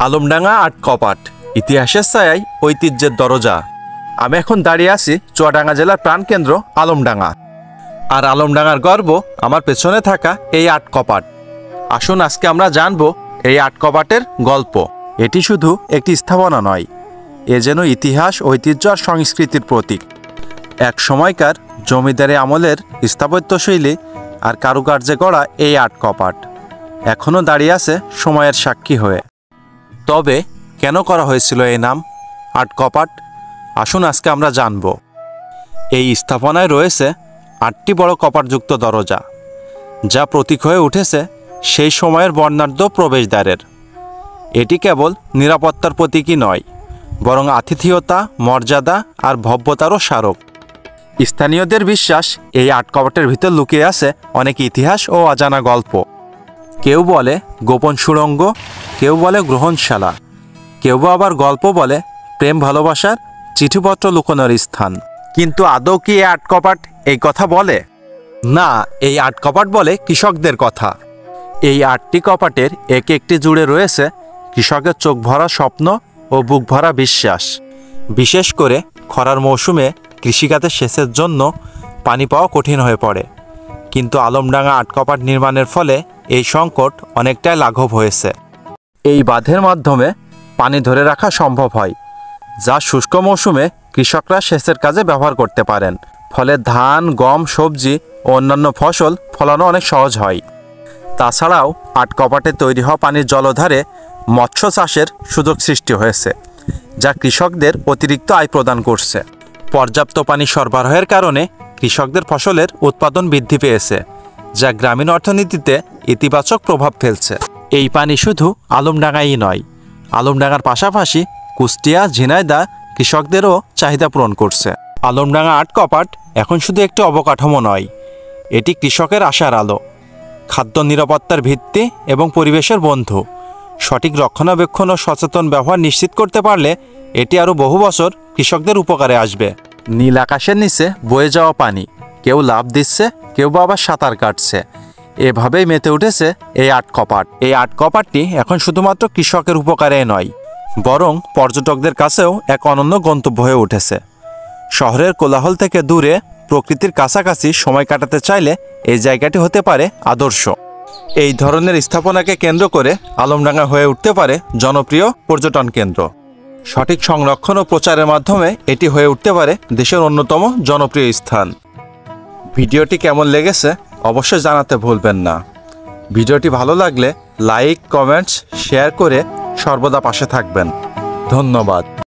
আলমডাঙ্গা আট কপাট, ইতিহাসের ছায়ায় ঐতিহ্যের দরজা। আমি এখন দাঁড়িয়ে আছি চুয়াডাঙ্গা জেলার প্রাণকেন্দ্র আলমডাঙ্গা। আর আলমডাঙ্গার গর্ব আমার পেছনে থাকা এই আট কপাট। আসুন আজকে আমরা জানব এই আট কপাটের গল্প। এটি শুধু একটি স্থাপনা নয়, এ যেন ইতিহাস, ঐতিহ্য আর সংস্কৃতির প্রতীক। এক সময়কার জমিদারি আমলের স্থাপত্যশৈলী আর কারুকার্যে গড়া এই আট কপাট এখনও দাঁড়িয়ে আছে সময়ের সাক্ষী হয়ে। তবে কেন করা হয়েছিল এই নাম আট কপাট? আসুন আজকে আমরা জানব। এই স্থাপনায় রয়েছে ৮টি বড় কপাটযুক্ত দরজা, যা প্রতীক হয়ে উঠেছে সেই সময়ের বর্ণাঢ্য প্রবেশদ্বারের। এটি কেবল নিরাপত্তার প্রতীকই নয়, বরং আতিথেয়তা, মর্যাদা আর ভব্যতারও স্মারক। স্থানীয়দের বিশ্বাস, এই আট কপাটের ভিতর লুকিয়ে আছে অনেক ইতিহাস ও অজানা গল্প। কেউ বলে গোপন সুড়ঙ্গ, কেউ বলে গ্রহণশালা, কেউ আবার গল্প বলে প্রেম ভালোবাসার চিঠিপত্র লুকোনোর স্থান। কিন্তু আদৌ কি এই আট কপাট এই কথা বলে? না, এই আট কপাট বলে কৃষকদের কথা। এই ৮টি কপাটের এক একটি জুড়ে রয়েছে কৃষকের চোখ ভরা স্বপ্ন ও বুক ভরা বিশ্বাস। বিশেষ করে খরার মৌসুমে কৃষিখাতে সেচের জন্য পানি পাওয়া কঠিন হয়ে পড়ে। কিন্তু আলমডাঙ্গা আট কপাট নির্মাণের ফলে এই সংকট অনেকটাই লাঘব হয়েছে। এই বাঁধের মাধ্যমে পানি ধরে রাখা সম্ভব হয়, যা শুষ্ক মৌসুমে কৃষকরা সেচের কাজে ব্যবহার করতে পারেন। ফলে ধান, গম, সবজি ও অন্যান্য ফসল ফলানো অনেক সহজ হয়। তাছাড়াও আট কপাটে তৈরি হওয়া পানির জলধারে মৎস্য চাষের সুযোগ সৃষ্টি হয়েছে, যা কৃষকদের অতিরিক্ত আয় প্রদান করছে। পর্যাপ্ত পানি সরবরাহের কারণে কৃষকদের ফসলের উৎপাদন বৃদ্ধি পেয়েছে, যা গ্রামীণ অর্থনীতিতে ইতিবাচক প্রভাব ফেলছে। এই পানি শুধু আলমডাঙ্গাই নয়, আলমডাঙ্গার পাশাপাশি কুষ্টিয়া, ঝিনাইদহ কৃষকদেরও চাহিদা পূরণ করছে। আলমডাঙ্গা আট কপাট এখন শুধু একটি অবকাঠামো নয়, এটি কৃষকের আশার আলো, খাদ্য নিরাপত্তার ভিত্তি এবং পরিবেশের বন্ধু। সঠিক রক্ষণাবেক্ষণ ও সচেতন ব্যবহার নিশ্চিত করতে পারলে এটি আরও বহু বছর কৃষকদের উপকারে আসবে। নীল আকাশের নিচে বয়ে যাওয়া পানি, কেউ লাফ দিচ্ছে, কেউ বা আবার সাঁতার কাটছে, এভাবেই মেতে উঠেছে এই আট কপাট। এই আট কপাটটি এখন শুধুমাত্র কৃষকের উপকারে নয়, বরং পর্যটকদের কাছেও এক অনন্য গন্তব্য হয়ে উঠেছে। শহরের কোলাহল থেকে দূরে প্রকৃতির কাছাকাছি সময় কাটাতে চাইলে এই জায়গাটি হতে পারে আদর্শ। এই ধরনের স্থাপনাকে কেন্দ্র করে আলমডাঙ্গা হয়ে উঠতে পারে জনপ্রিয় পর্যটন কেন্দ্র। সঠিক সংরক্ষণ ও প্রচারের মাধ্যমে এটি হয়ে উঠতে পারে দেশের অন্যতম জনপ্রিয় স্থান। ভিডিওটি কেমন লেগেছে অবশ্যই জানাতে ভুলবেন না। ভিডিওটি ভালো লাগলে লাইক, কমেন্টস, শেয়ার করে সর্বদা পাশে থাকবেন। ধন্যবাদ।